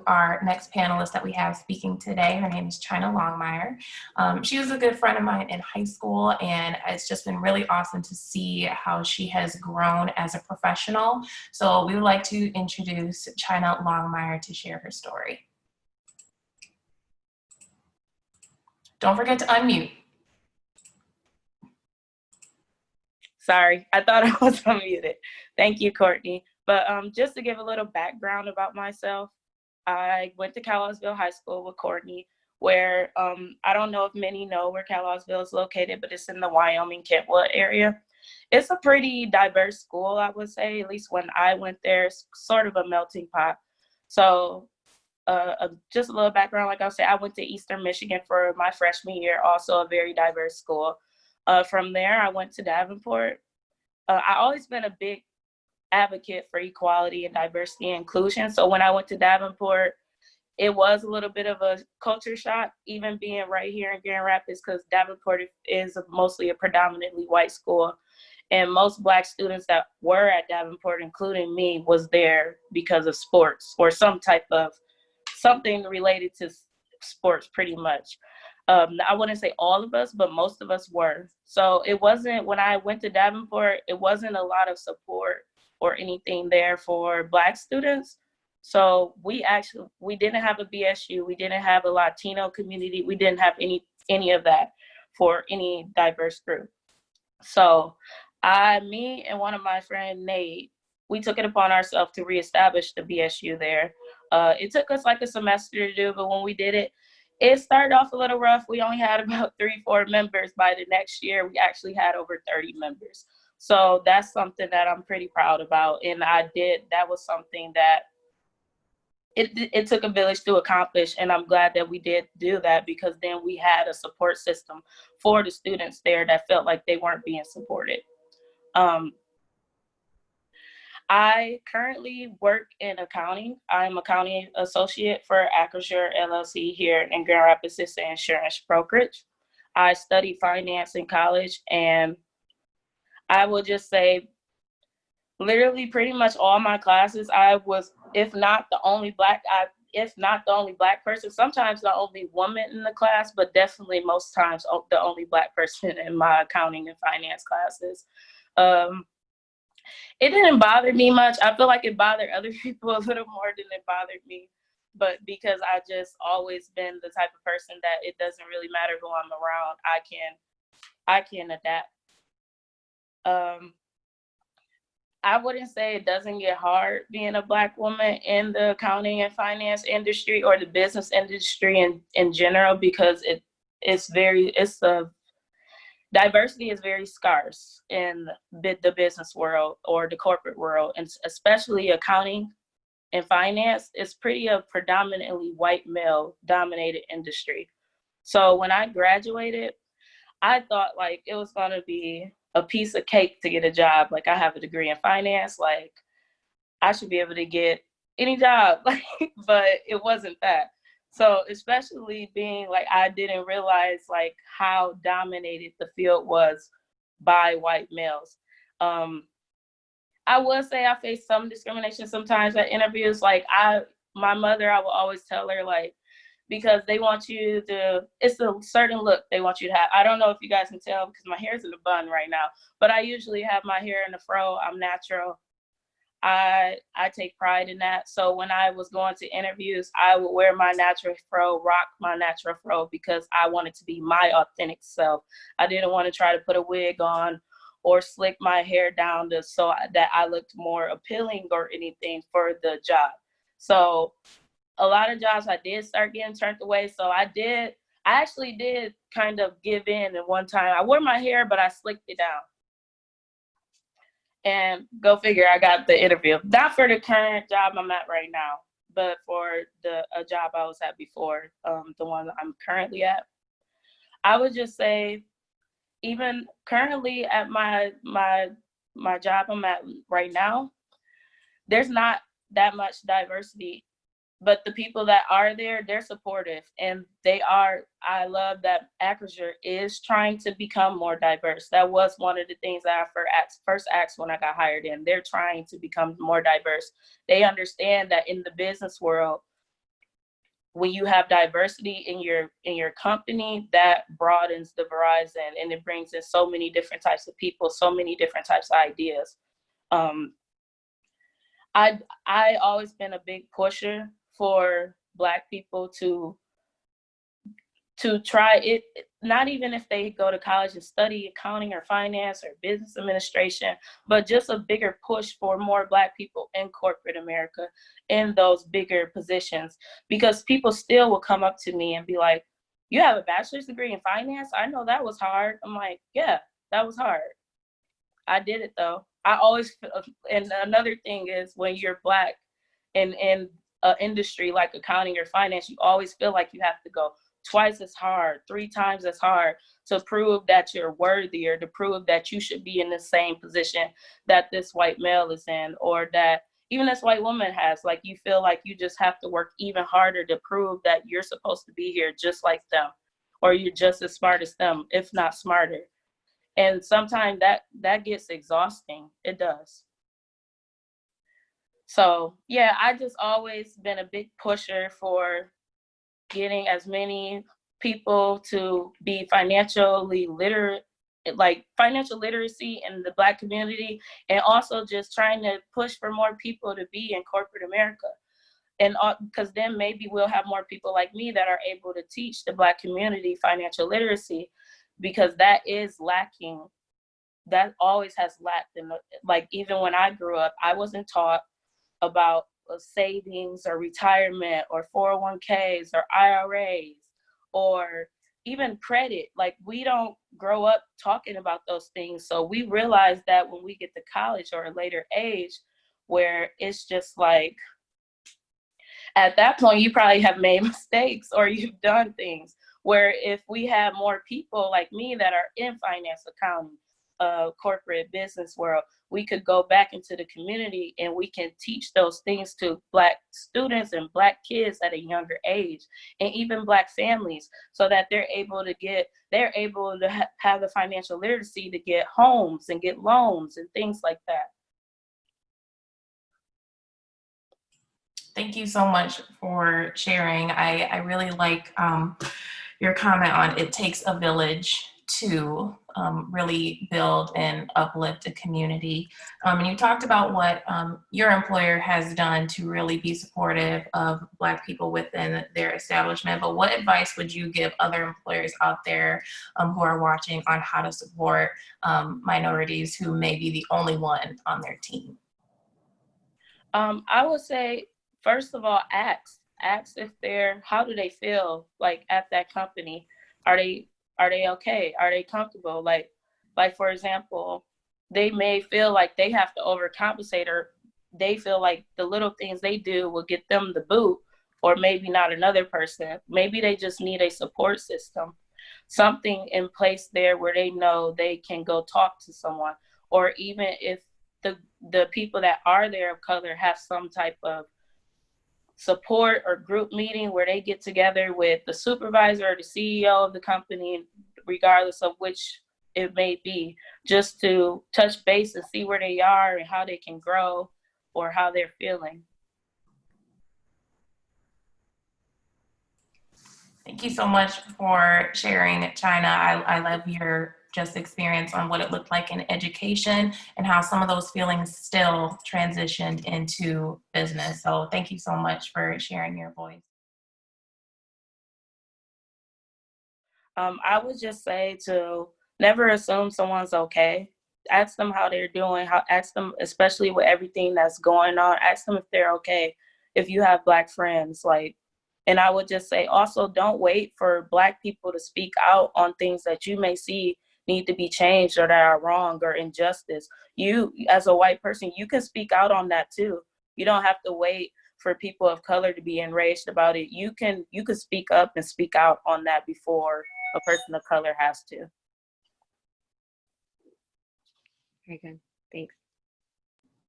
our next panelist that we have speaking today. Her name is Chynna Longmire. She was a good friend of mine in high school, and it's just been really awesome to see how she has grown as a professional. So we would like to introduce Chynna Longmire to share her story. Don't forget to unmute. Sorry, I thought I was unmuted. Thank you, Courtney. But just to give a little background about myself, I went to Carlisle High School with Courtney, where I don't know if many know where Carlisle is located, but it's in the Wyoming-Kentwood area. It's a pretty diverse school, I would say, at least when I went there. It's sort of a melting pot. So just a little background, like I said, I went to Eastern Michigan for my freshman year, also a very diverse school. From there, I went to Davenport. I always been a big advocate for equality and diversity and inclusion. So when I went to Davenport, it was a little bit of a culture shock, even being right here in Grand Rapids, because Davenport is mostly a predominantly white school. And most Black students that were at Davenport, including me, was there because of sports or some type of something related to sports, pretty much. I wouldn't say all of us, but most of us were. So it wasn't, when I went to Davenport, it wasn't a lot of support or anything there for Black students. So we didn't have a BSU, we didn't have a Latino community, we didn't have any of that for any diverse group. So me and one of my friends, Nate, we took it upon ourselves to reestablish the BSU there. It took us like a semester to do, but when we did it, it started off a little rough. We only had about 3-4 members. By the next year, we actually had over 30 members. So that's something that I'm pretty proud about. And that was something that it took a village to accomplish. And I'm glad that we did do that, because then we had a support system for the students there that felt like they weren't being supported. I currently work in accounting. I'm accounting associate for Acrisure LLC here in Grand Rapids. It's an insurance brokerage. I studied finance in college, and I will just say, literally pretty much all my classes, I was, if not the only Black person, sometimes the only woman in the class, but definitely most times the only Black person in my accounting and finance classes. It didn't bother me much. I feel like it bothered other people a little more than it bothered me. But because I just always been the type of person that it doesn't really matter who I'm around, I can adapt. I wouldn't say it doesn't get hard being a Black woman in the accounting and finance industry or the business industry in general, because diversity is very scarce in the business world or the corporate world, and especially accounting and finance is a predominantly white male dominated industry. So when I graduated, I thought like it was going to be a piece of cake to get a job. Like, I have a degree in finance, like I should be able to get any job, but it wasn't that. So especially being like, I didn't realize like how dominated the field was by white males. I will say I faced some discrimination sometimes at interviews. Like my mother, I will always tell her, like, because they want you to, it's a certain look they want you to have. I don't know if you guys can tell because my hair's in a bun right now, but I usually have my hair in a fro. I'm natural. I take pride in that. So when I was going to interviews, I would wear my natural fro, rock my natural fro, because I wanted to be my authentic self. I didn't want to try to put a wig on or slick my hair down so that I looked more appealing or anything for the job. So a lot of jobs I did start getting turned away. So I actually did kind of give in at one time. I wore my hair, but I slicked it down. And go figure, I got the interview. Not for the current job I'm at right now, but for a job I was at before, the one I'm currently at. I would just say, even currently at my job I'm at right now, there's not that much diversity, but the people that are there, they're supportive, and I love that Acrisure is trying to become more diverse. That was one of the things that I first asked when I got hired in. They're trying to become more diverse. They understand that in the business world, when you have diversity in your company, that broadens the horizon, and it brings in so many different types of people, so many different types of ideas. um, I always been a big pusher for Black people to try it, not even if they go to college and study accounting or finance or business administration, but just a bigger push for more Black people in corporate America in those bigger positions. Because people still will come up to me and be like, you have a bachelor's degree in finance? I know that was hard. I'm like, yeah, that was hard. I did it though. I always, and another thing is when you're Black in an industry like accounting or finance, you always feel like you have to go twice as hard, 3 times as hard to prove that you're worthy, or to prove that you should be in the same position that this white male is in, or that even this white woman has. Like, you feel like you just have to work even harder to prove that you're supposed to be here just like them, or you're just as smart as them, if not smarter. And sometimes that gets exhausting. It does. So yeah, I just always been a big pusher for getting as many people to be financially literate, like financial literacy in the Black community, and also just trying to push for more people to be in corporate America. And because then maybe we'll have more people like me that are able to teach the Black community financial literacy, because that is lacking. That always has lacked. And like, even when I grew up, I wasn't taught about savings or retirement or 401ks or IRAs or even credit. Like, we don't grow up talking about those things. So we realize that when we get to college or a later age, where it's just like, at that point, you probably have made mistakes or you've done things. Where if we have more people like me that are in finance, accounting, corporate business world, we could go back into the community and we can teach those things to Black students and Black kids at a younger age, and even Black families, so that they're able to have the financial literacy to get homes and get loans and things like that. Thank you so much for sharing. I really like your comment on it takes a village to really build and uplift a community. And you talked about what your employer has done to really be supportive of Black people within their establishment, but what advice would you give other employers out there who are watching on how to support minorities who may be the only one on their team? I would say, first of all, ask if how do they feel like at that company? Are they okay? Are they comfortable? Like for example, they may feel like they have to overcompensate, or they feel like the little things they do will get them the boot, or maybe not another person. Maybe they just need a support system, something in place there where they know they can go talk to someone, or even if the people that are there of color have some type of support or group meeting where they get together with the supervisor or the CEO of the company, regardless of which it may be, just to touch base and see where they are and how they can grow or how they're feeling. Thank you so much for sharing, Chynna. I love your just experience on what it looked like in education and how some of those feelings still transitioned into business. So thank you so much for sharing your voice. I would just say to never assume someone's okay. Ask them how they're doing. Ask them, especially with everything that's going on, ask them if they're okay. If you have Black friends, like, and I would just say also, don't wait for Black people to speak out on things that you may see need to be changed or that are wrong or injustice. You, as a white person, you can speak out on that too. You don't have to wait for people of color to be enraged about it. You can speak up and speak out on that before a person of color has to. Very good. Thanks.